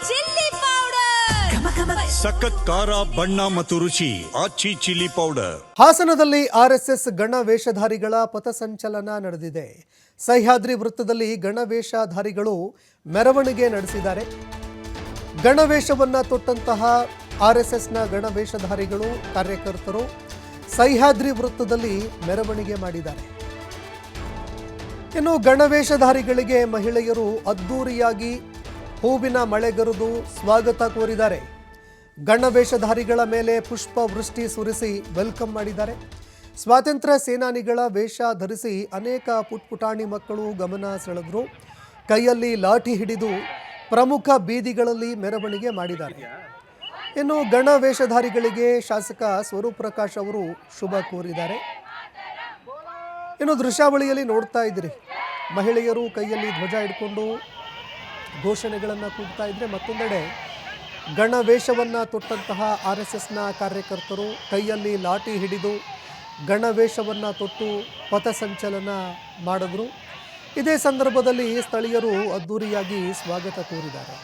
Chilli powder, ಸಖತ್ ಖಾರ ಬಣ್ಣ ಮತ್ತು ರುಚಿ ಆಚಿ ಚಿಲ್ಲಿ ಪೌಡರ್. ಹಾಸನದಲ್ಲಿ ಆರ್ಎಸ್ಎಸ್ ಗಣವೇಷಧಾರಿಗಳ ಪಥಸಂಚಲನ ನಡೆದಿದೆ. ಸಹ್ಯಾದ್ರಿ ವೃತ್ತದಲ್ಲಿ ಗಣವೇಷಧಾರಿಗಳು ಮೆರವಣಿಗೆ ನಡೆಸಿದ್ದಾರೆ. ಗಣವೇಷವನ್ನ ತೊಟ್ಟಂತಹ ಆರ್ಎಸ್ಎಸ್ನ ಗಣವೇಷಧಾರಿಗಳು ಕಾರ್ಯಕರ್ತರು ಸಹ್ಯಾದ್ರಿ ವೃತ್ತದಲ್ಲಿ ಮೆರವಣಿಗೆ ಮಾಡಿದ್ದಾರೆ. ಇನ್ನು ಗಣವೇಷಧಾರಿಗಳಿಗೆ ಮಹಿಳೆಯರು ಅದ್ದೂರಿಯಾಗಿ ಹೂವಿನ ಮಳೆಗರೆದು ಸ್ವಾಗತ ಕೋರಿದ್ದಾರೆ. ಗಣವೇಷಧಾರಿಗಳ ಮೇಲೆ ಪುಷ್ಪ ವೃಷ್ಟಿ ಸುರಿಸಿ ವೆಲ್ಕಮ್ ಮಾಡಿದ್ದಾರೆ. ಸ್ವಾತಂತ್ರ್ಯ ಸೇನಾನಿಗಳ ವೇಷ ಧರಿಸಿ ಅನೇಕ ಪುಟ್ಪುಟಾಣಿ ಮಕ್ಕಳು ಗಮನ ಸೆಳೆದರು. ಕೈಯಲ್ಲಿ ಲಾಠಿ ಹಿಡಿದು ಪ್ರಮುಖ ಬೀದಿಗಳಲ್ಲಿ ಮೆರವಣಿಗೆ ಮಾಡಿದ್ದಾರೆ. ಇನ್ನು ಗಣವೇಷಧಾರಿಗಳಿಗೆ ಶಾಸಕ ಸ್ವರೂಪ್ ಪ್ರಕಾಶ್ ಅವರು ಶುಭ ಕೋರಿದ್ದಾರೆ. ಇನ್ನು ದೃಶ್ಯಾವಳಿಯಲ್ಲಿ ನೋಡ್ತಾ ಇದ್ದೀರಿ, ಮಹಿಳೆಯರು ಕೈಯಲ್ಲಿ ಧ್ವಜ ಹಿಡ್ಕೊಂಡು ಘೋಷಣೆಗಳನ್ನು ಕೂಗ್ತಾ ಇದ್ರೆ, ಮತ್ತೊಂದೆಡೆ ಗಣವೇಷವನ್ನು ತೊಟ್ಟಂತಹ ಆರ್ಎಸ್ಎಸ್ನ ಕಾರ್ಯಕರ್ತರು ಕೈಯಲ್ಲಿ ಲಾಠಿ ಹಿಡಿದು ಗಣವೇಷವನ್ನು ತೊಟ್ಟು ಪಥಸಂಚಲನ ಮಾಡಿದ್ರು. ಇದೇ ಸಂದರ್ಭದಲ್ಲಿ ಸ್ಥಳೀಯರು ಅದ್ದೂರಿಯಾಗಿ ಸ್ವಾಗತ ಕೋರಿದ್ದಾರೆ.